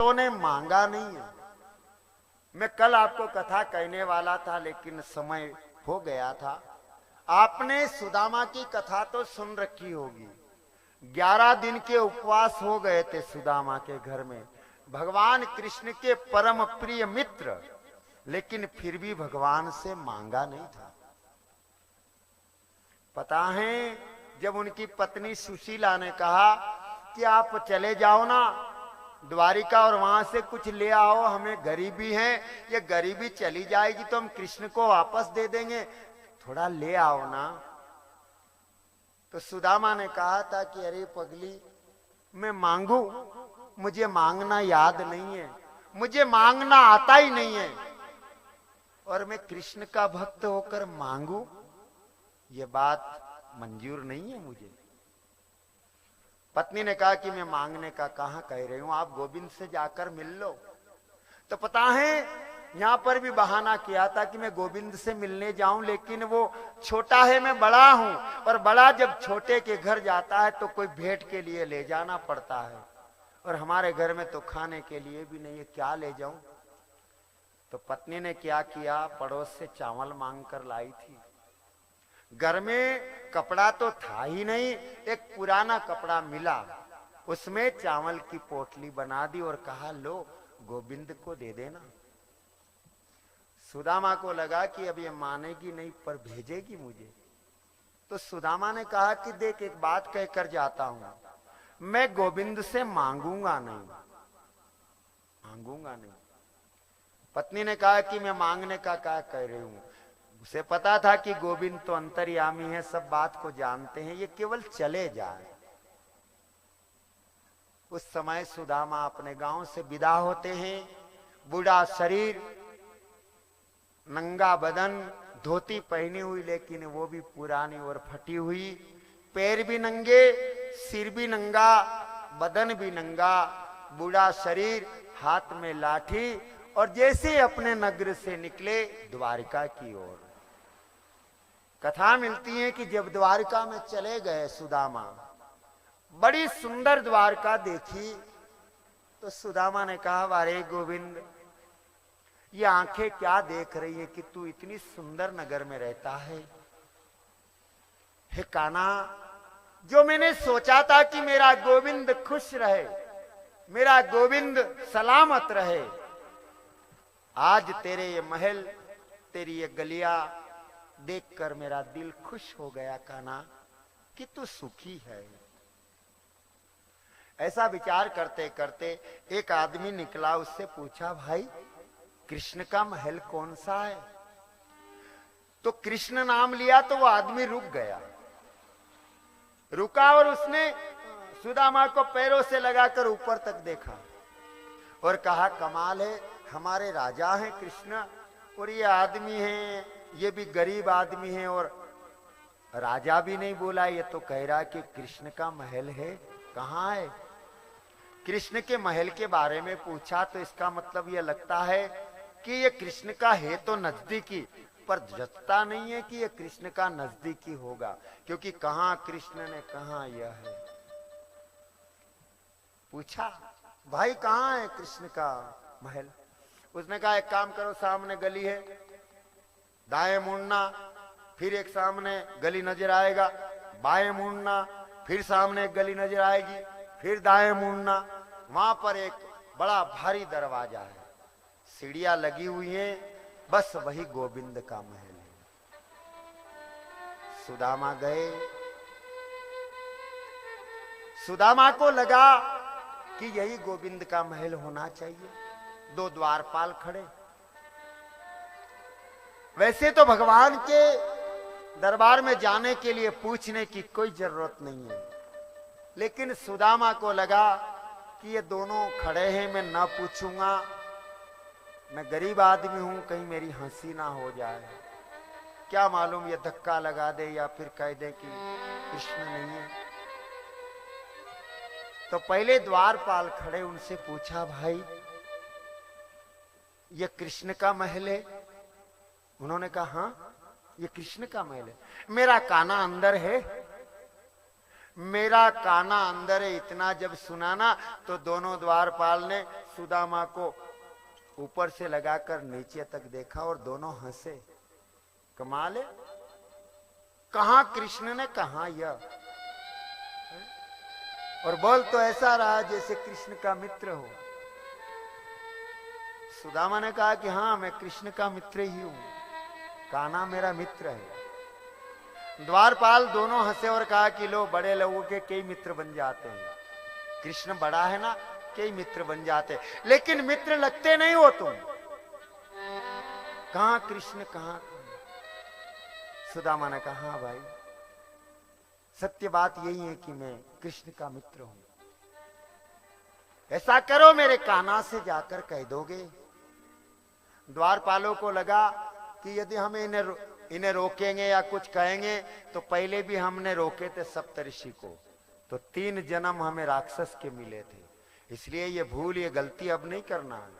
ने मांगा नहीं है। मैं कल आपको कथा कहने वाला था लेकिन समय हो गया था। आपने सुदामा की कथा तो सुन रखी होगी। 11 दिन के उपवास हो गए थे सुदामा के घर में, भगवान कृष्ण के परम प्रिय मित्र, लेकिन फिर भी भगवान से मांगा नहीं था। पता है, जब उनकी पत्नी सुशीला ने कहा कि आप चले जाओ ना द्वारिका और वहां से कुछ ले आओ, हमें गरीबी है, ये गरीबी चली जाएगी तो हम कृष्ण को वापस दे देंगे, थोड़ा ले आओ ना। तो सुदामा ने कहा था कि अरे पगली, मैं मांगू, मुझे मांगना याद नहीं है, मुझे मांगना आता ही नहीं है, और मैं कृष्ण का भक्त होकर मांगू, ये बात मंजूर नहीं है मुझे। पत्नी ने कहा कि मैं मांगने का कहां कह रही हूं, आप गोविंद से जाकर मिल लो। तो पता है, यहां पर भी बहाना किया था कि मैं गोविंद से मिलने जाऊं, लेकिन वो छोटा है, मैं बड़ा हूं, और बड़ा जब छोटे के घर जाता है तो कोई भेंट के लिए ले जाना पड़ता है, और हमारे घर में तो खाने के लिए भी नहीं है, क्या ले जाऊं। तो पत्नी ने क्या किया, पड़ोस से चावल मांग कर लाई थी। घर में कपड़ा तो था ही नहीं, एक पुराना कपड़ा मिला, उसमें चावल की पोटली बना दी और कहा लो गोविंद को दे देना। सुदामा को लगा कि अब ये मानेगी नहीं पर भेजेगी मुझे। तो सुदामा ने कहा कि देख, एक बात कहकर जाता हूं, मैं गोविंद से मांगूंगा नहीं, मांगूंगा नहीं। पत्नी ने कहा कि मैं मांगने का क्या कह रही हूं। उसे पता था कि गोविंद तो अंतर्यामी है, सब बात को जानते हैं, ये केवल चले जाए। उस समय सुदामा अपने गांव से विदा होते हैं, बूढ़ा शरीर, नंगा बदन, धोती पहनी हुई लेकिन वो भी पुरानी और फटी हुई, पैर भी नंगे, सिर भी नंगा, बदन भी नंगा, बूढ़ा शरीर, हाथ में लाठी, और जैसे अपने नगर से निकले द्वारिका की ओर। कथा मिलती है कि जब द्वारिका में चले गए सुदामा, बड़ी सुंदर द्वारका देखी, तो सुदामा ने कहा, अरे गोविंद, ये आंखें क्या देख रही है कि तू इतनी सुंदर नगर में रहता है। हे कान्हा, जो मैंने सोचा था कि मेरा गोविंद खुश रहे, मेरा गोविंद सलामत रहे, आज तेरे ये महल, तेरी ये गलियां देखकर मेरा दिल खुश हो गया कान्हा कि तू सुखी है। ऐसा विचार करते करते एक आदमी निकला, उससे पूछा, भाई कृष्ण का महल कौन सा है। तो कृष्ण नाम लिया तो वो आदमी रुक गया, रुका और उसने सुदामा को पैरों से लगाकर ऊपर तक देखा और कहा, कमाल है, हमारे राजा हैं कृष्ण, और ये आदमी है, ये भी गरीब आदमी है, और राजा भी नहीं बोला, ये तो कह रहा कि कृष्ण का महल है, कहाँ है। कृष्ण के महल के बारे में पूछा तो इसका मतलब ये लगता है कि ये कृष्ण का है तो नजदीकी, पर जतता नहीं है कि ये कृष्ण का नजदीकी होगा, क्योंकि कहाँ कृष्ण ने कहा यह है। पूछा, भाई कहाँ है कृष्ण का महल। उसने कहा, एक काम करो, सामने गली है, दाएं मुड़ना, फिर एक सामने गली नजर आएगा, बाएं मुड़ना, फिर सामने एक गली नजर आएगी, फिर दाएं मुड़ना, वहां पर एक बड़ा भारी दरवाजा है, सीढ़ियां लगी हुई हैं, बस वही गोविंद का महल है। सुदामा गए। सुदामा को लगा कि यही गोविंद का महल होना चाहिए। 2 द्वारपाल खड़े। वैसे तो भगवान के दरबार में जाने के लिए पूछने की कोई जरूरत नहीं है, लेकिन सुदामा को लगा कि ये दोनों खड़े हैं, मैं ना पूछूंगा, मैं गरीब आदमी हूं, कहीं मेरी हंसी ना हो जाए, क्या मालूम ये धक्का लगा दे या फिर कह दे कि कृष्ण नहीं है। तो पहले द्वारपाल खड़े, उनसे पूछा, भाई ये कृष्ण का महल है। उन्होंने कहा, हाँ ये कृष्ण का महल है, मेरा कान्हा अंदर है। मेरा काना अंदर है, इतना जब सुना ना तो दोनों द्वारपाल ने सुदामा को ऊपर से लगाकर नीचे तक देखा और दोनों हंसे। कमाल है, कहां कृष्ण ने कहा यह, और बोल तो ऐसा रहा जैसे कृष्ण का मित्र हो। सुदामा ने कहा कि हाँ मैं कृष्ण का मित्र ही हूं, कान्हा मेरा मित्र है। द्वारपाल दोनों हंसे और कहा कि लो बड़े लोगों के कई मित्र बन जाते हैं, कृष्ण बड़ा है ना, कई मित्र बन जाते, लेकिन मित्र लगते नहीं हो तुम। कहां कृष्ण कहां? सुदामा ने कहा हाँ भाई सत्य बात यही है कि मैं कृष्ण का मित्र हूं। ऐसा करो मेरे कान्हा से जाकर कह दोगे। द्वारपालों को लगा कि यदि हम इन्हें रोकेंगे या कुछ कहेंगे तो पहले भी हमने रोके थे सप्तऋषि को, तो 3 जन्म हमें राक्षस के मिले थे, इसलिए ये भूल ये गलती अब नहीं करना है।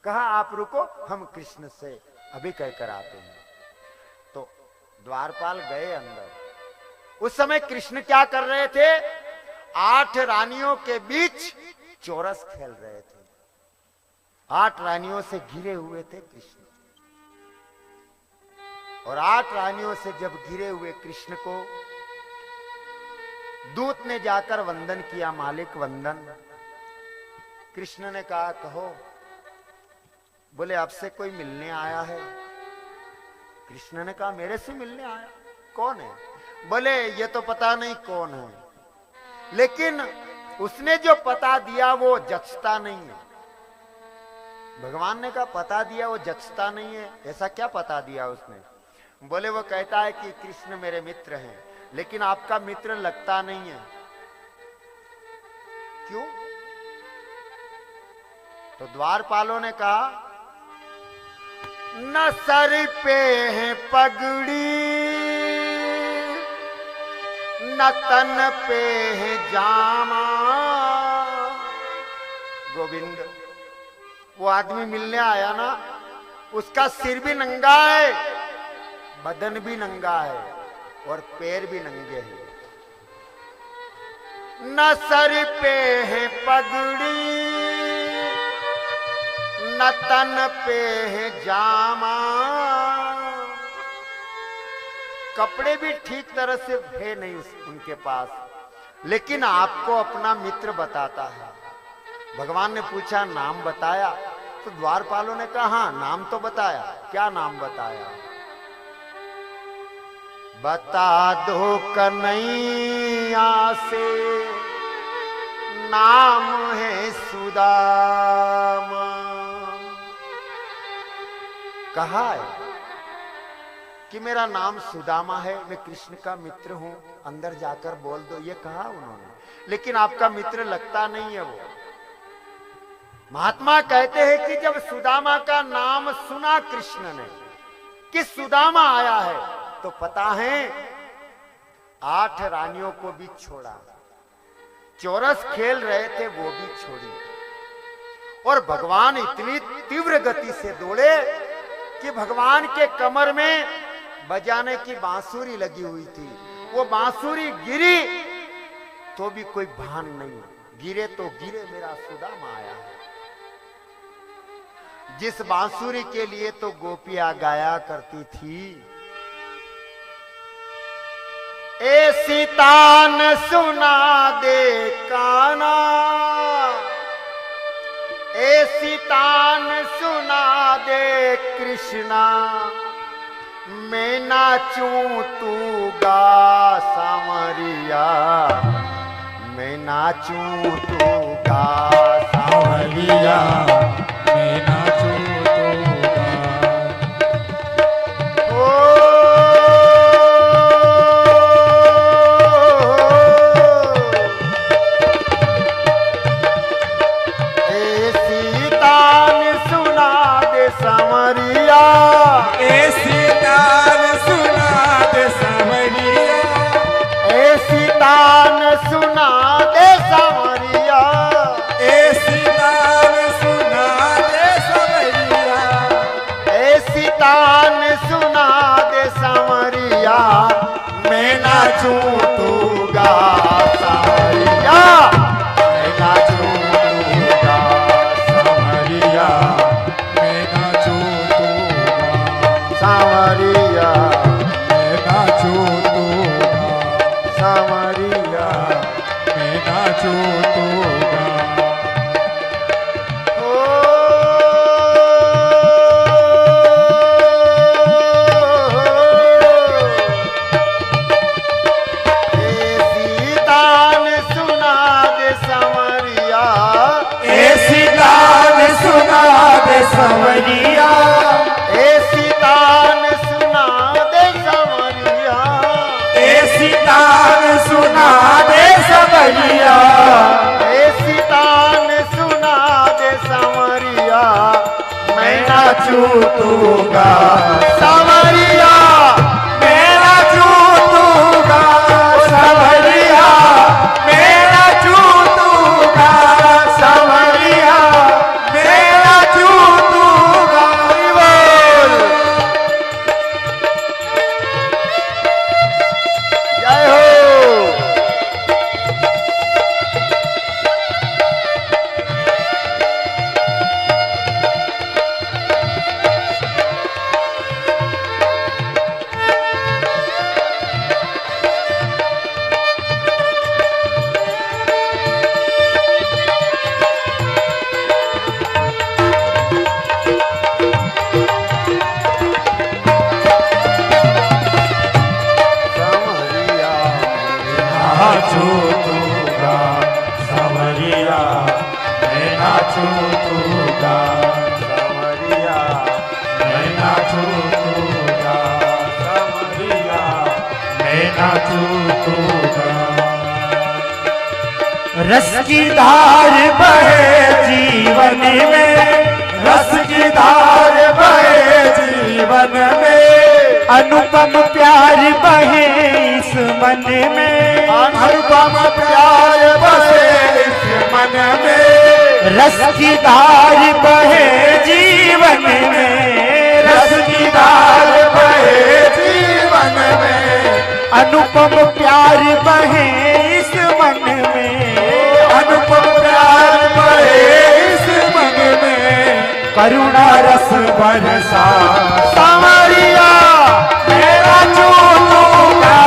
कहा आप रुको, हम कृष्ण से अभी कहकर आते हैं। तो द्वारपाल गए अंदर। उस समय कृष्ण क्या कर रहे थे? 8 रानियों के बीच चोरस खेल रहे थे। 8 रानियों से घिरे हुए थे कृष्ण, और 8 रानियों से जब घिरे हुए कृष्ण को दूत ने जाकर वंदन किया, मालिक वंदन। कृष्ण ने कहा कहो। बोले आपसे कोई मिलने आया है? कृष्ण ने कहा मेरे से मिलने आया? कौन है? बोले ये तो पता नहीं कौन है, लेकिन उसने जो पता दिया वो जचता नहीं है। भगवान ने कहा पता दिया वो जचता नहीं है, ऐसा क्या पता दिया उसने? बोले वो कहता है कि कृष्ण मेरे मित्र हैं, लेकिन आपका मित्र लगता नहीं है। क्यों? तो द्वारपालों ने कहा न सर पे है पगड़ी, न तन पे है जामा। गोविंद, वो आदमी मिलने आया ना, उसका सिर भी नंगा है, बदन भी नंगा है, और पैर भी नंगे हैं। न सर पे है पगड़ी, न तन पे है जामा। कपड़े भी ठीक तरह से है नहीं उनके पास, लेकिन आपको अपना मित्र बताता है। भगवान ने पूछा नाम बताया? तो द्वारपालों ने कहा हाँ नाम तो बताया। क्या नाम बताया? बता दो कन्हैया से नाम है सुदामा। कहा है कि मेरा नाम सुदामा है, मैं कृष्ण का मित्र हूं, अंदर जाकर बोल दो, ये कहा उन्होंने, लेकिन आपका मित्र लगता नहीं है वो। महात्मा कहते हैं कि जब सुदामा का नाम सुना कृष्ण ने कि सुदामा आया है, तो पता है 8 रानियों को भी छोड़ा, चोरस खेल रहे थे वो भी छोड़ी, और भगवान इतनी तीव्र गति से दौड़े कि भगवान के कमर में बजाने की बांसुरी लगी हुई थी। वो बांसुरी गिरी तो भी कोई भान नहीं, गिरे तो गिरे, मेरा सुदामा आया है। जिस बांसुरी के लिए तो गोपियां गाया करती थी, ऐसी तान सुना दे कान्हा, ऐसी तान सुना दे कृष्णा, मैं नाचूं तू गा सांवरिया, मैं नाचूं तू गा सांवरिया, मैं नाचूं तू गा। ओ ऐसी तान सुना दे सांवरिया, ऐसी तान सुना दे सांवरिया, ऐसी तान सुना दे सांवरिया, ऐसी तान सुना संवरिया, ऐसी तान सुना दे संवरिया, ऐसी तान सुना दे संवरिया, ऐसी तान सुना दे संवरिया, मैं नाचू तू गा संवरिया, मेरा चूतूगा संवरिया, मेरा चूतूगा संवरिया, मेरा चूतूगा। जय हो। संवरिया नाचू तूगा संवरिया, मैं नाचू तूगा संवरिया, मैं नाचू तूगा संवरिया, मैं नाचू तूगा। रस की धार बहे जीवन में, रस की धार बहे जीवन में, अनुपम प्यार बहे इस मन में, अनुपम प्यार बसे इस मन में, रस की धार बहे जीवन में, रस की धार बहे जीवन में, अनुपम प्यार बहे इस मन में, अनुपम प्यार बहे इस मन में, करुणा रस बरसा संवरिया, मेरा चूतूगा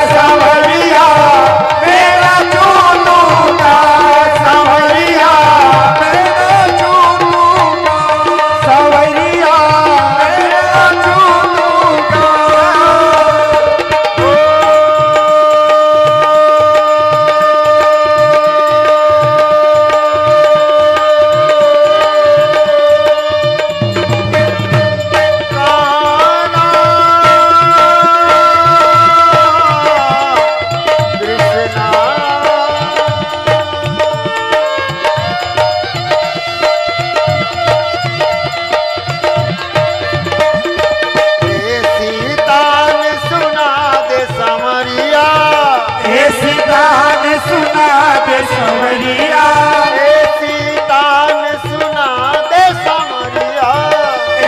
संवरिया, मेरा चूतूगा संवरिया, मेरा चूतूगा संवरिया, मेरा चूतूगा। कान्हा कृष्णा, ऐसी तान सुना दे संवरिया, ऐसी तान सुना दे संवरिया, ऐसी तान सुना दे संवरिया,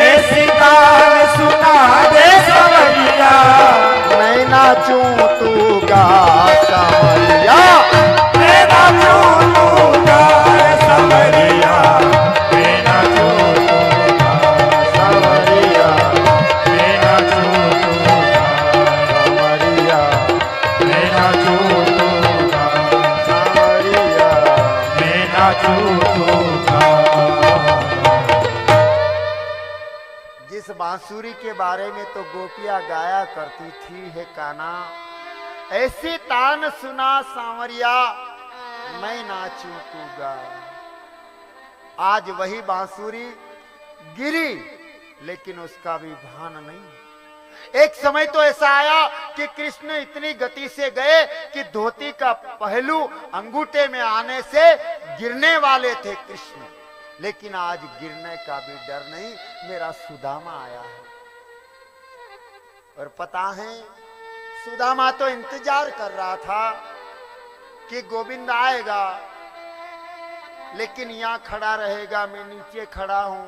ऐसी तान सुना दे संवरिया, मैं नाचूं तू गा संवरिया, मेरा चूतूगा संवरिया, मेरा चूतूगा संवरिया, मेरा चूतूगा संवरिया, मेरा चूतूगा संवरिया। मेरा चूतूगा। जिस बांसुरी के बारे में तो गोपियां गाया करती थी, है काना ऐसी तान सुना सांवरिया, मैं नाचू तू गा। आज वही बांसुरी गिरी, लेकिन उसका भी भान नहीं। एक समय तो ऐसा आया कि कृष्ण इतनी गति से गए कि धोती का पहलू अंगूठे में आने से गिरने वाले थे कृष्ण, लेकिन आज गिरने का भी डर नहीं, मेरा सुदामा आया है। और पता है, सुदामा तो इंतजार कर रहा था कि गोविंद आएगा, लेकिन यहाँ खड़ा रहेगा, मैं नीचे खड़ा हूं,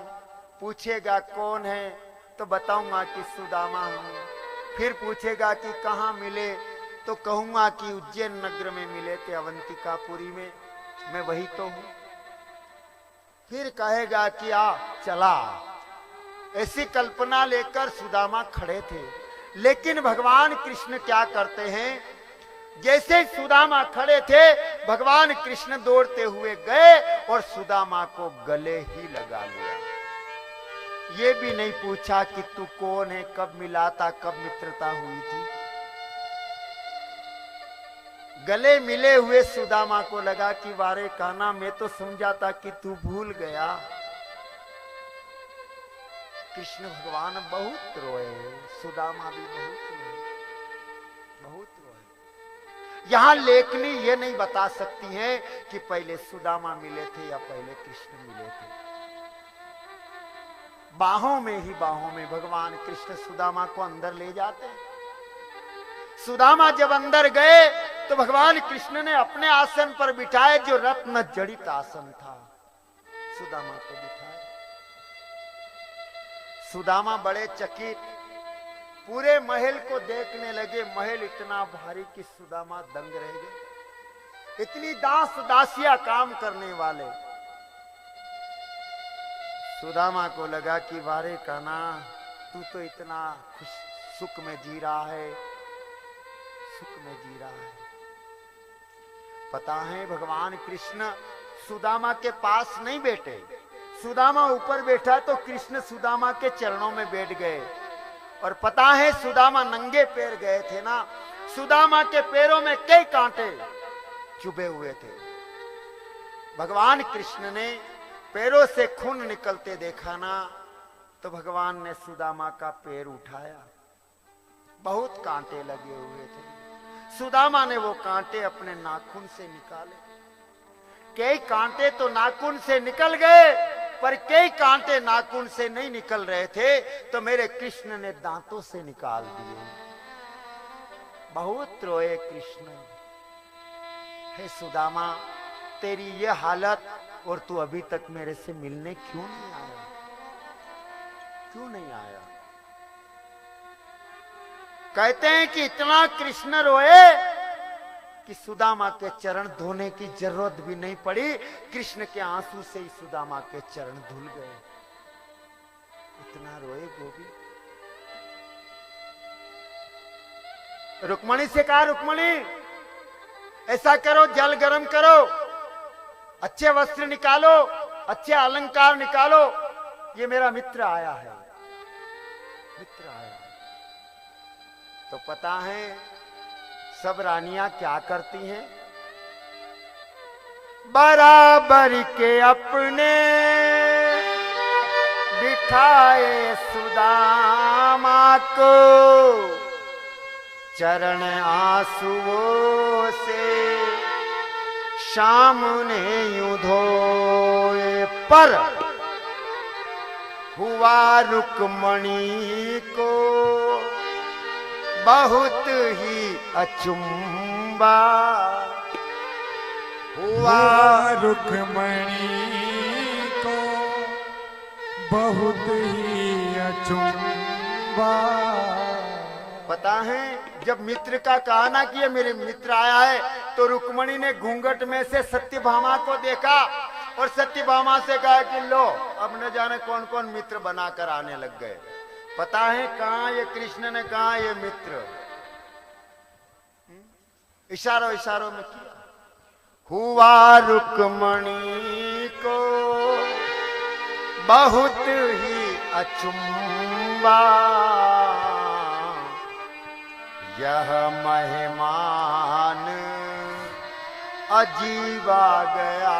पूछेगा कौन है तो बताऊंगा कि सुदामा हूं। फिर पूछेगा कि कहाँ मिले तो कहूंगा कि उज्जैन नगर में मिले थे, अवंतिकापुरी में, मैं वही तो हूं। फिर कहेगा कि आ चला, ऐसी कल्पना लेकर सुदामा खड़े थे। लेकिन भगवान कृष्ण क्या करते हैं, जैसे सुदामा खड़े थे, भगवान कृष्ण दौड़ते हुए गए और सुदामा को गले ही लगा लिया। ये भी नहीं पूछा कि तू कौन है, कब मिला था, कब मित्रता हुई थी। गले मिले हुए सुदामा को लगा कि वारे कान्हा, मैं तो समझा था कि तू भूल गया, कृष्ण भगवान बहुत रोए, सुदामा भी बहुत रोए, बहुत रोए। यहां लेखनी ये नहीं बता सकती है कि पहले सुदामा मिले थे या पहले कृष्ण मिले थे। बाहों में भगवान कृष्ण सुदामा को अंदर ले जाते हैं। सुदामा जब अंदर गए तो भगवान कृष्ण ने अपने आसन पर बिठाए, जो रत्न जड़ित आसन था, सुदामा को बिठाया। सुदामा बड़े चकित पूरे महल को देखने लगे। महल इतना भारी कि सुदामा दंग रह गए। इतनी दास दासियां काम करने वाले। सुदामा को लगा कि वारे कान्हा, तू तो इतना खुश सुख में जी रहा है, सुख में जी रहा है। पता है भगवान कृष्ण सुदामा के पास नहीं बैठे। सुदामा ऊपर बैठा तो कृष्ण सुदामा के चरणों में बैठ गए। और पता है सुदामा नंगे पैर गए थे ना, सुदामा के पैरों में कई कांटे चुभे हुए थे। भगवान कृष्ण ने पैरों से खून निकलते देखा ना, तो भगवान ने सुदामा का पैर उठाया। बहुत कांटे लगे हुए थे। सुदामा ने वो कांटे अपने नाखून से निकाले। कई कांटे तो नाखून से निकल गए, पर कई कांटे नाखून से नहीं निकल रहे थे, तो मेरे कृष्ण ने दांतों से निकाल दिए। बहुत रोए कृष्ण। हे सुदामा, तेरी ये हालत, और तू अभी तक मेरे से मिलने क्यों नहीं आया? क्यों नहीं आया? कहते हैं कि इतना कृष्ण रोए कि सुदामा के चरण धोने की जरूरत भी नहीं पड़ी। कृष्ण के आंसू से ही सुदामा के चरण धुल गए। इतना रोए गोपी। रुक्मणी से कहा, रुक्मणी ऐसा करो, जल गर्म करो, अच्छे वस्त्र निकालो, अच्छे अलंकार निकालो, ये मेरा मित्र आया है, मित्र आया है। तो पता है सब रानियां क्या करती हैं? बराबर के अपने बिठाए सुदामा को, चरण आंसुओं से सामने यूं धोए। पर हुआ रुक्मणी को बहुत ही अचंबा। हुआ रुक्मणी को बहुत ही अचंबा। पता है जब मित्र का कहा ना कि ये मेरे मित्र आया है, तो रुक्मणी ने घूंघट में से सत्यभामा को देखा और सत्यभामा से कहा कि लो, अब न जाने कौन कौन मित्र बनाकर आने लग गए। पता है कहां ये कृष्ण ने कहा ये मित्र, इशारों इशारों में किया। हुआ रुक्मणी को बहुत ही अचंबा, यह मेहमान अजीब आ गया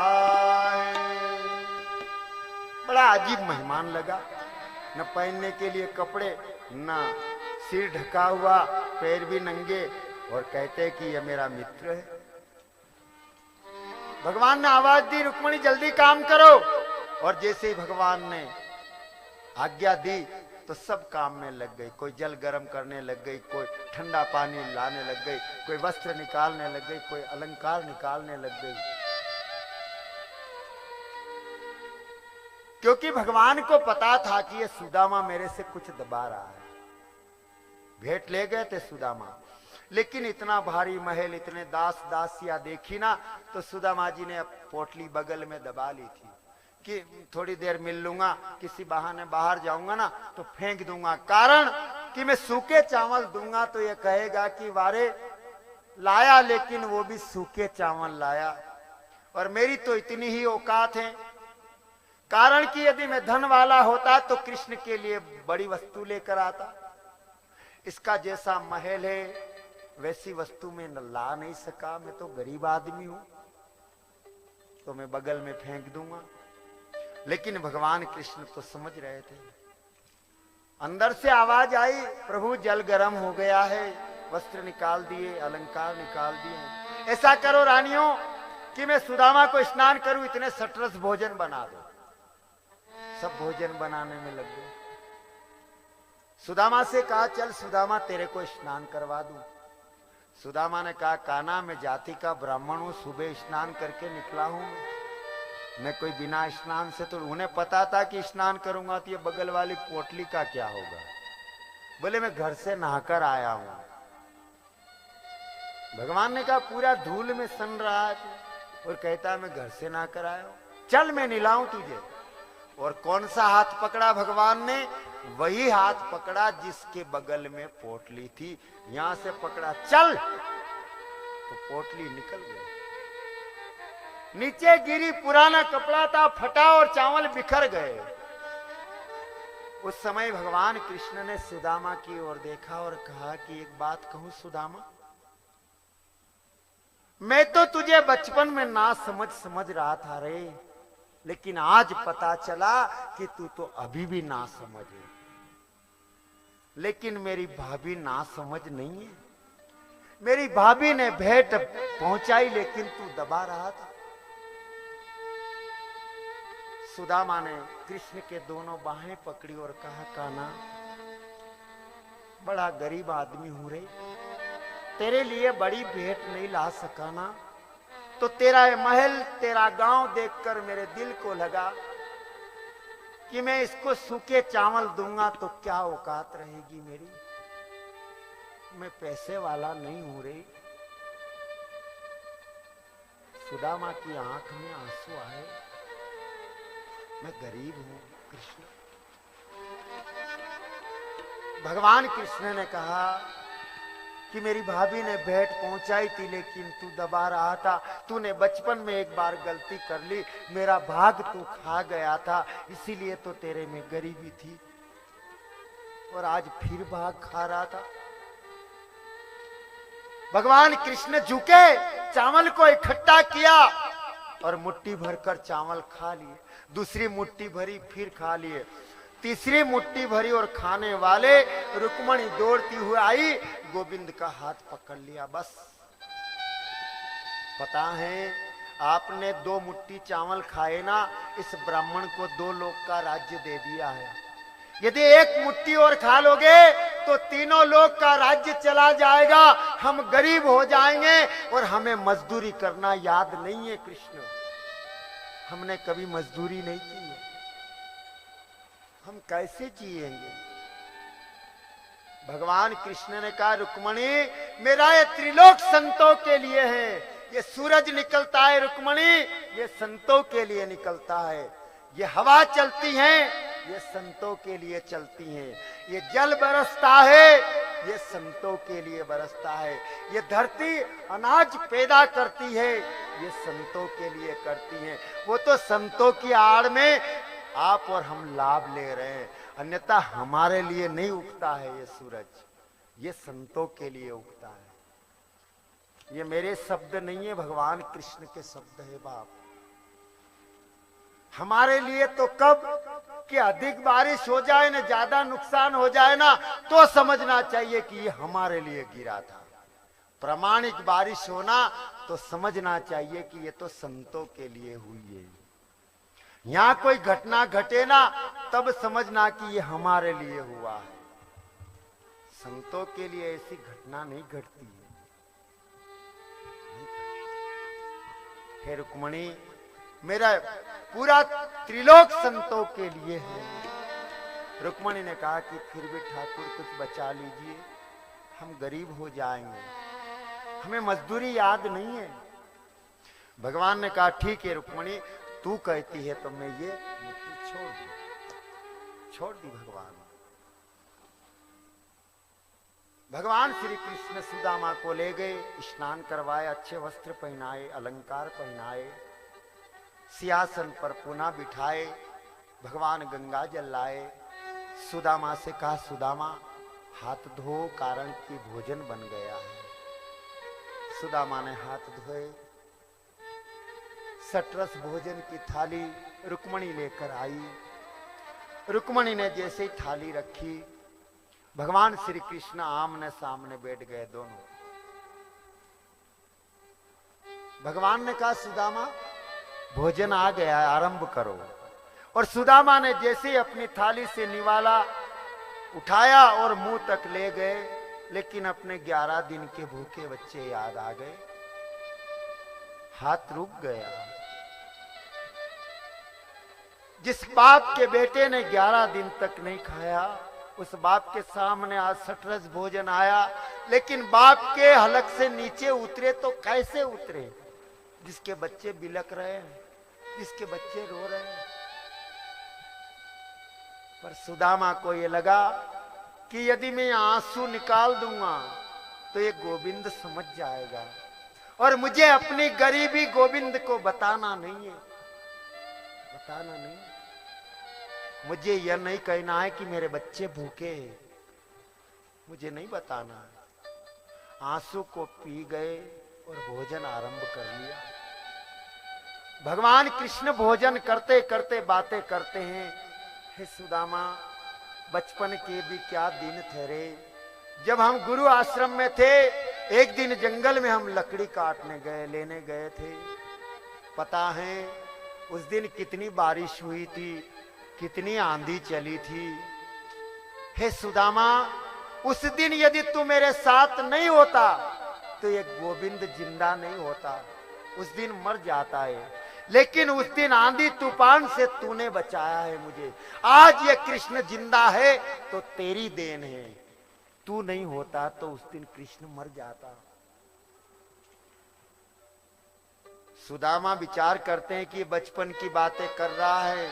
है। बड़ा अजीब मेहमान लगा, न पहनने के लिए कपड़े, न सिर ढका हुआ, पैर भी नंगे, और कहते कि यह मेरा मित्र है। भगवान ने आवाज दी, रुक्मणी जल्दी काम करो। और जैसे ही भगवान ने आज्ञा दी तो सब काम में लग गई। कोई जल गर्म करने लग गई, कोई ठंडा पानी लाने लग गई, कोई वस्त्र निकालने लग गई, कोई अलंकार निकालने लग गई। क्योंकि भगवान को पता था कि ये सुदामा मेरे से कुछ दबा रहा है। भेंट ले गए थे सुदामा, लेकिन इतना भारी महल, इतने दास दासियां देखी ना, तो सुदामा जी ने पोटली बगल में दबा ली थी कि थोड़ी देर मिल लूंगा, किसी बहाने बाहर जाऊंगा ना तो फेंक दूंगा। कारण कि मैं सूखे चावल दूंगा तो ये कहेगा कि वारे लाया, लेकिन वो भी सूखे चावल लाया, और मेरी तो इतनी ही औकात है। कारण कि यदि मैं धन वाला होता तो कृष्ण के लिए बड़ी वस्तु लेकर आता। इसका जैसा महल है वैसी वस्तु में ला नहीं सका, मैं तो गरीब आदमी हूं, तो मैं बगल में फेंक दूंगा। लेकिन भगवान कृष्ण तो समझ रहे थे। अंदर से आवाज आई, प्रभु जल गर्म हो गया है, वस्त्र निकाल दिए, अलंकार निकाल दिए। ऐसा करो रानियों कि मैं सुदामा को स्नान करूं, इतने सटरस भोजन बना दो। सब भोजन बनाने में लग गए। सुदामा से कहा, चल सुदामा तेरे को स्नान करवा दूं। सुदामा ने कहा, कान्हा मैं जाति का ब्राह्मण हूं, सुबह स्नान करके निकला हूं, मैं कोई बिना स्नान से। तो उन्हें पता था कि स्नान करूंगा तो ये बगल वाली पोटली का क्या होगा। बोले मैं घर से नहाकर आया हूं। भगवान ने कहा, पूरा धूल में सन रहा है और कहता है मैं घर से नहाकर आया हूं, चल मैं नहलाऊं तुझे। और कौन सा हाथ पकड़ा भगवान ने? वही हाथ पकड़ा जिसके बगल में पोटली थी। यहां से पकड़ा, चल, तो पोटली निकल गई, नीचे गिरी। पुराना कपड़ा था, फटा और चावल बिखर गए। उस समय भगवान कृष्ण ने सुदामा की ओर देखा और कहा कि एक बात कहूं सुदामा, मैं तो तुझे बचपन में ना समझ रहा था रे, लेकिन आज पता चला कि तू तो अभी भी ना समझ है। लेकिन मेरी भाभी ना समझ नहीं है। मेरी भाभी ने भेंट पहुंचाई लेकिन तू दबा रहा था। सुदामा ने कृष्ण के दोनों बाहें पकड़ी और कहा, कान्हा बड़ा गरीब आदमी हूं रे, तेरे लिए बड़ी भेंट नहीं ला सका ना, तो तेरा महल तेरा गांव देखकर मेरे दिल को लगा कि मैं इसको सूखे चावल दूंगा तो क्या औकात रहेगी मेरी। मैं पैसे वाला नहीं हूं रे। सुदामा की आंख में आंसू आए, मैं गरीब हूं कृष्ण। भगवान कृष्ण ने कहा कि मेरी भाभी ने भेंट पहुंचाई थी लेकिन तू दबा रहा था। तूने बचपन में एक बार गलती कर ली, मेरा भाग तू खा गया था, इसीलिए तो तेरे में गरीबी थी और आज फिर भाग खा रहा था। भगवान कृष्ण झुके, चावल को इकट्ठा किया और मुट्ठी भरकर चावल खा लिए। दूसरी मुट्ठी भरी, फिर खा लिए। तीसरी मुट्ठी भरी और खाने वाले रुक्मणी दौड़ती हुई आई, गोविंद का हाथ पकड़ लिया। बस पता है आपने 2 मुट्ठी चावल खाए ना, इस ब्राह्मण को 2 लोक का राज्य दे दिया है। यदि 1 मुट्ठी और खा लोगे तो 3 लोक का राज्य चला जाएगा, हम गरीब हो जाएंगे और हमें मजदूरी करना याद नहीं है कृष्ण। हमने कभी मजदूरी नहीं की है, हम कैसे जिएंगे। भगवान कृष्ण ने कहा, रुक्मणी मेरा ये त्रिलोक संतों के लिए है। ये सूरज निकलता है रुक्मणी, ये संतों के लिए निकलता है। ये हवा चलती है, ये संतों के लिए चलती है। ये जल बरसता है, ये संतों के लिए बरसता है। ये धरती अनाज पैदा करती है, ये संतों के लिए करती है। वो तो संतों की आड़ में आप और हम लाभ ले रहे हैं, अन्यथा हमारे लिए नहीं उगता है ये सूरज, ये संतों के लिए उगता है। ये मेरे शब्द नहीं है, भगवान कृष्ण के शब्द है बाप। हमारे लिए तो कब कि अधिक बारिश हो जाए ना, ज्यादा नुकसान हो जाए ना, तो समझना चाहिए कि ये हमारे लिए गिरा था। प्रामाणिक बारिश होना तो समझना चाहिए कि ये तो संतों के लिए हुई है। यहां कोई घटना घटे ना, तब समझना कि ये हमारे लिए हुआ है। संतों के लिए ऐसी घटना नहीं घटती है। हे रुक्मणी, मेरा पूरा त्रिलोक संतों के लिए है। रुक्मणी ने कहा कि फिर भी ठाकुर कुछ बचा लीजिए, हम गरीब हो जाएंगे, हमें मजदूरी याद नहीं है। भगवान ने कहा ठीक है रुक्मणी, तू कहती है तो मैं ये मुट्ठी छोड़ दी। भगवान श्री कृष्ण सुदामा को ले गए, स्नान करवाए, अच्छे वस्त्र पहनाए, अलंकार पहनाए, सिंहासन पर पुनः बिठाए। भगवान गंगा जल लाए। सुदामा से कहा, सुदामा हाथ धो, कारण कि भोजन बन गया है। सुदामा ने हाथ धोए। सटरस भोजन की थाली रुक्मणी लेकर आई। रुक्मणी ने जैसे ही थाली रखी, भगवान श्री कृष्ण आमने सामने बैठ गए दोनों। भगवान ने कहा, सुदामा भोजन आ गया है, आरंभ करो। और सुदामा ने जैसे ही अपनी थाली से निवाला उठाया और मुंह तक ले गए, लेकिन अपने 11 दिन के भूखे बच्चे याद आ गए, हाथ रुक गया। जिस बाप के बेटे ने 11 दिन तक नहीं खाया, उस बाप के सामने आज सटरस भोजन आया, लेकिन बाप के हलक से नीचे उतरे तो कैसे उतरे? जिसके बच्चे बिलक रहे हैं, जिसके बच्चे रो रहे हैं। पर सुदामा को ये लगा कि यदि मैं आंसू निकाल दूंगा तो ये गोविंद समझ जाएगा, और मुझे अपनी गरीबी गोविंद को बताना नहीं है, बताना नहीं। मुझे यह नहीं कहना है कि मेरे बच्चे भूखे हैं, मुझे नहीं बताना है। आंसू को पी गए और भोजन आरंभ कर लिया। भगवान कृष्ण भोजन करते करते बातें करते हैं, हे सुदामा, बचपन के भी क्या दिन थे रे। जब हम गुरु आश्रम में थे, एक दिन जंगल में हम लकड़ी काटने गए, लेने गए थे। पता है उस दिन कितनी बारिश हुई थी, कितनी आंधी चली थी। हे सुदामा, उस दिन यदि तू मेरे साथ नहीं होता तो ये गोविंद जिंदा नहीं होता, उस दिन मर जाता है। लेकिन उस दिन आंधी तूफान से तूने बचाया है मुझे। आज ये कृष्ण जिंदा है तो तेरी देन है, तू नहीं होता तो उस दिन कृष्ण मर जाता। सुदामा विचार करते हैं कि बचपन की बातें कर रहा है,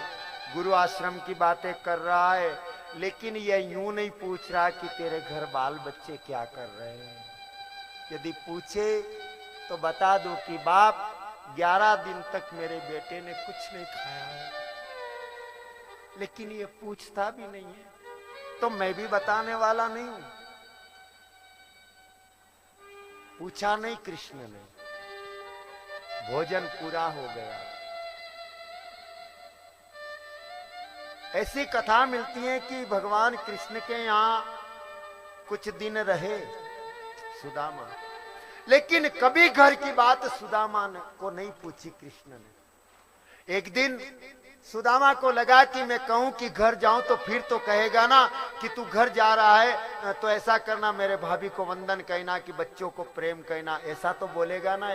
गुरु आश्रम की बातें कर रहा है, लेकिन ये यूं नहीं पूछ रहा कि तेरे घर बाल बच्चे क्या कर रहे हैं। यदि पूछे तो बता दो कि बाप 11 दिन तक मेरे बेटे ने कुछ नहीं खाया है, लेकिन ये पूछता भी नहीं है तो मैं भी बताने वाला नहीं हूं। पूछा नहीं कृष्ण ने, भोजन पूरा हो गया। ऐसी कथा मिलती है कि भगवान कृष्ण के यहां कुछ दिन रहे सुदामा, लेकिन कभी घर की बात सुदामा को नहीं पूछी कृष्ण ने। एक दिन सुदामा को लगा कि मैं कहूं कि घर जाऊं तो फिर तो कहेगा ना कि तू घर जा रहा है तो ऐसा करना, मेरे भाभी को वंदन कहना, कि बच्चों को प्रेम कहना, ऐसा तो बोलेगा ना।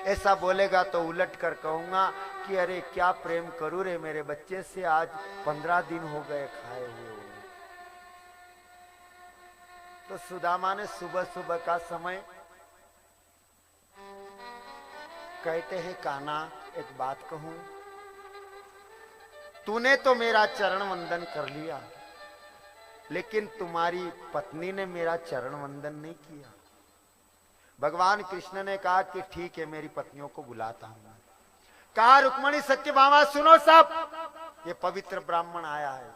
ऐसा बोलेगा तो उलट कर कहूंगा कि अरे क्या प्रेम करूं रे मेरे बच्चे से, आज 15 दिन हो गए खाए हुए। तो सुदामा ने सुबह सुबह का समय कहते हैं, कान्हा एक बात कहूं, तूने तो मेरा चरण वंदन कर लिया, लेकिन तुम्हारी पत्नी ने मेरा चरण वंदन नहीं किया। भगवान कृष्ण ने कहा कि ठीक है, मेरी पत्नियों को बुलाता हूं। कहा, रुक्मणी सत्यभामा सुनो सब, ये पवित्र ब्राह्मण आया है,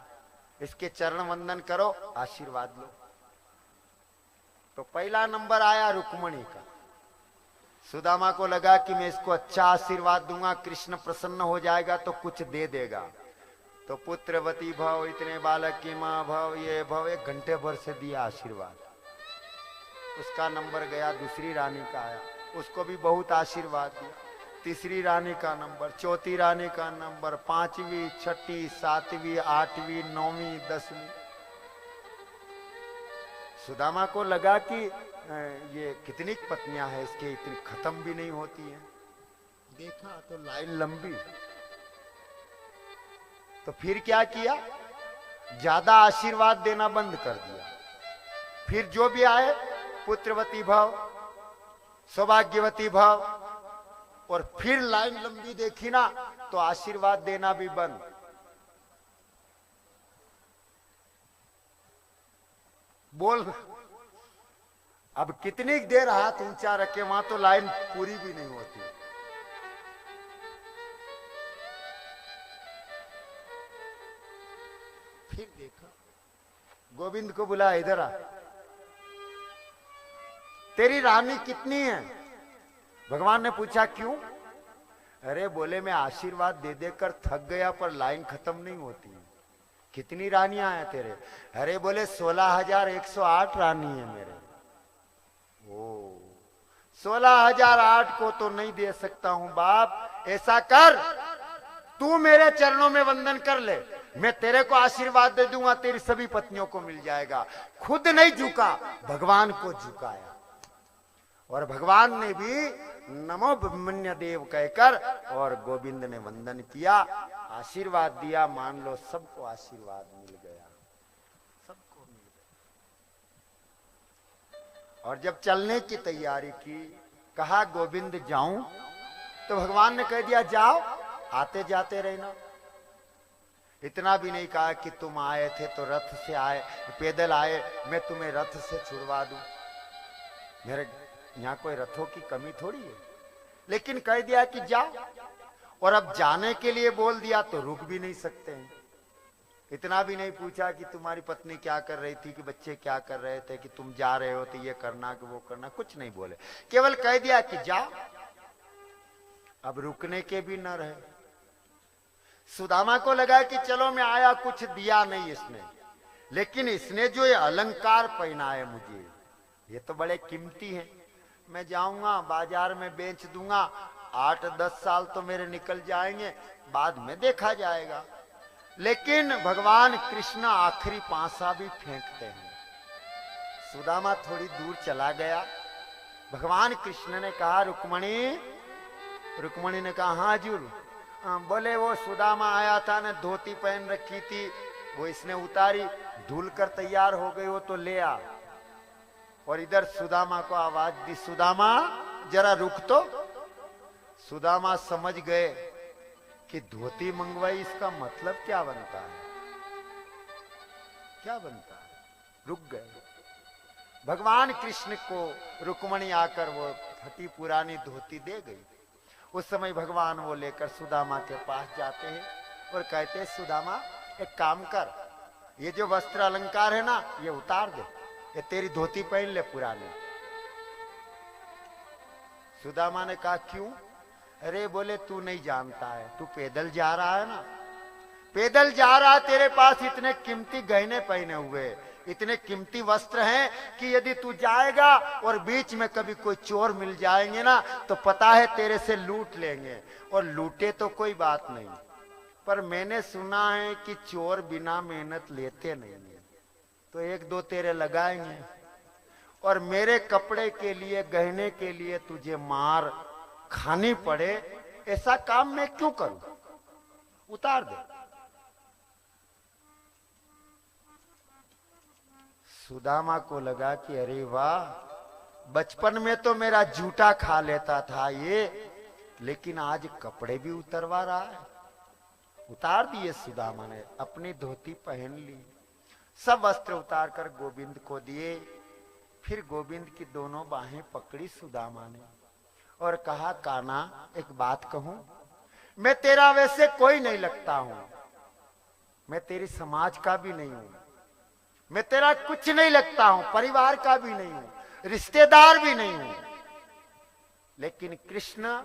इसके चरण वंदन करो, आशीर्वाद लो। तो पहला नंबर आया रुक्मणी का। सुदामा को लगा कि मैं इसको अच्छा आशीर्वाद दूंगा, कृष्ण प्रसन्न हो जाएगा तो कुछ दे देगा। तो पुत्रवती भव, इतने बालक की मां भव, ये भव, 1 घंटे भर से दिया आशीर्वाद। उसका नंबर गया, दूसरी रानी का आया, उसको भी बहुत आशीर्वाद दिया। तीसरी रानी का नंबर, चौथी रानी का नंबर, 5वीं, 6ठी, 7वीं, 8वीं, 9वीं, 10वीं। सुदामा को लगा कि ये कितनी पत्नियां हैं इसके, इतनी खत्म भी नहीं होती हैं। देखा तो लाइन लंबी। तो फिर क्या किया, ज्यादा आशीर्वाद देना बंद कर दिया। फिर जो भी आए, पुत्रवती भव, सौभाग्यवती भव, और फिर लाइन लंबी देखी ना तो आशीर्वाद देना भी बंद। बोल, अब कितनी देर हाथ ऊंचा रखे, वहां तो लाइन पूरी भी नहीं होती। फिर देखा, गोविंद को बुला, इधर आ, तेरी रानी कितनी है? भगवान ने पूछा, क्यों? अरे बोले, मैं आशीर्वाद दे देकर थक गया पर लाइन खत्म नहीं होती। कितनी रानियां हैं तेरे? अरे बोले 16,108 रानी है मेरे। ओ 16,008 को तो नहीं दे सकता हूं बाप। ऐसा कर, तू मेरे चरणों में वंदन कर ले, मैं तेरे को आशीर्वाद दे दूंगा, तेरी सभी पत्नियों को मिल जाएगा। खुद नहीं झुका, भगवान को झुकाया। और भगवान ने भी नमो ब्रह्मण्य देव कहकर और गोविंद ने वंदन किया, आशीर्वाद दिया। मान लो सबको आशीर्वाद मिल गया, सबको मिल गया। और जब चलने की तैयारी की, कहा गोविंद जाऊं, तो भगवान ने कह दिया जाओ, आते जाते रहना। इतना भी नहीं कहा कि तुम आए थे तो रथ से आए, पैदल आए, मैं तुम्हें रथ से छुड़वा दूं। मेरे यहाँ कोई रथों की कमी थोड़ी है। लेकिन कह दिया कि जाओ, और अब जाने के लिए बोल दिया तो रुक भी नहीं सकते हैं। इतना भी नहीं पूछा कि तुम्हारी पत्नी क्या कर रही थी, कि बच्चे क्या कर रहे थे, कि तुम जा रहे हो तो ये करना कि वो करना, कुछ नहीं बोले। केवल कह दिया कि जाओ। अब रुकने के भी न रहे। सुदामा को लगा कि चलो मैं आया, कुछ दिया नहीं इसने, लेकिन इसने जो ये अलंकार पहनाए मुझे, ये तो बड़े कीमती हैं। मैं जाऊंगा बाजार में बेच दूंगा, 8-10 साल तो मेरे निकल जाएंगे, बाद में देखा जाएगा। लेकिन भगवान कृष्ण आखिरी पांसा भी फेंकते हैं। सुदामा थोड़ी दूर चला गया। भगवान कृष्ण ने कहा रुक्मणी, रुक्मणी ने कहा हाँ हजूर। बोले वो सुदामा आया था ने, धोती पहन रखी थी, वो इसने उतारी, धुल कर तैयार हो गई, वो तो ले आ। और इधर सुदामा को आवाज दी, सुदामा जरा रुक तो। सुदामा समझ गए कि धोती मंगवाई, इसका मतलब क्या बनता है, क्या बनता है। रुक गए। भगवान कृष्ण को रुक्मणी आकर वो फटी पुरानी धोती दे गई। उस समय भगवान वो लेकर सुदामा के पास जाते हैं और कहते हैं सुदामा एक काम कर, ये जो वस्त्र अलंकार है ना, ये उतार दे, ये तेरी धोती पहन ले पुरानी। सुदामा ने कहा क्यों? अरे बोले तू नहीं जानता है, तू पैदल जा रहा है ना, पैदल जा रहा, तेरे पास इतने कीमती गहने पहने हुए, इतने कीमती वस्त्र हैं कि यदि तू जाएगा और बीच में कभी कोई चोर मिल जाएंगे ना, तो पता है तेरे से लूट लेंगे। और लूटे तो कोई बात नहीं, पर मैंने सुना है कि चोर बिना मेहनत लेते नहीं है, तो 1-2 तेरे लगाएंगे। और मेरे कपड़े के लिए, गहने के लिए तुझे मार खानी पड़े, ऐसा काम मैं क्यों करूं? उतार दे। सुदामा को लगा कि अरे वाह, बचपन में तो मेरा जूता खा लेता था ये, लेकिन आज कपड़े भी उतरवा रहा है। उतार दिए सुदामा ने, अपनी धोती पहन ली, सब वस्त्र उतार कर गोविंद को दिए। फिर गोविंद की दोनों बाहें पकड़ी सुदामा ने और कहा कान्हा एक बात कहूं, मैं तेरा वैसे कोई नहीं लगता हूं, मैं तेरी समाज का भी नहीं हूं, मैं तेरा कुछ नहीं लगता हूं, परिवार का भी नहीं हूं, रिश्तेदार भी नहीं हूं, लेकिन कृष्ण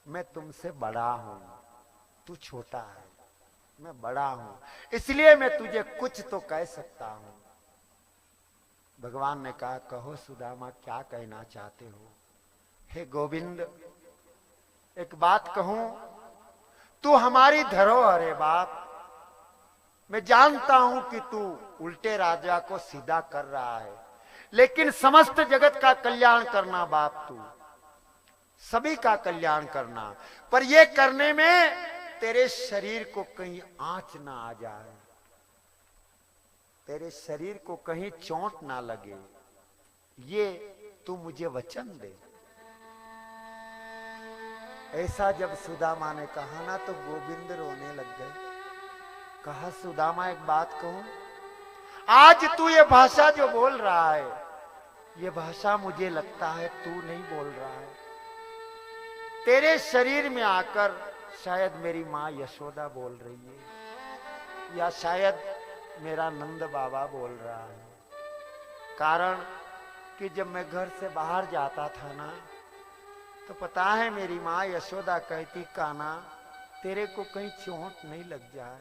मैं तुमसे बड़ा हूं, तू छोटा है, मैं बड़ा हूं, इसलिए मैं तुझे कुछ तो कह सकता हूं। भगवान ने कहा कहो सुदामा क्या कहना चाहते हो? हे गोविंद एक बात कहूं, तू हमारी धरोहर है बाप, मैं जानता हूं कि तू उल्टे राजा को सीधा कर रहा है, लेकिन समस्त जगत का कल्याण करना बाप, तू सभी का कल्याण करना, पर यह करने में तेरे शरीर को कहीं आंच ना आ जाए, तेरे शरीर को कहीं चोट ना लगे, ये तू मुझे वचन दे। ऐसा जब सुदामा ने कहा ना, तो गोविंद रोने लग गए। कहा सुदामा एक बात कहूं, आज तू ये भाषा जो बोल रहा है, ये भाषा मुझे लगता है तू नहीं बोल रहा है, तेरे शरीर में आकर शायद मेरी माँ यशोदा बोल रही है, या शायद मेरा नंद बाबा बोल रहा है। कारण कि जब मैं घर से बाहर जाता था ना, तो पता है मेरी माँ यशोदा कहती कान्हा तेरे को कहीं चोट नहीं लग जाए,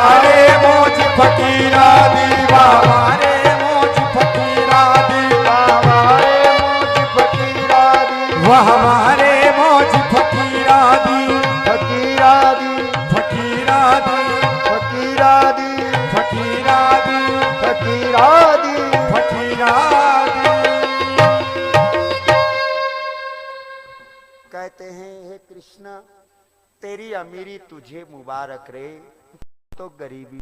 हमारे मोज फकीरा दी, हमारे मोज फकीरा दी, हमारे मोज फकीरा दी, हमारे मोज फकीरा दी, फकीरा दी, फकीरा दी, फकीरा दी, फकीरा दी, फकीरा दी, फकीरा दी। कहते हैं हे कृष्ण तेरी अमीरी तुझे मुबारक रे, तो गरीबी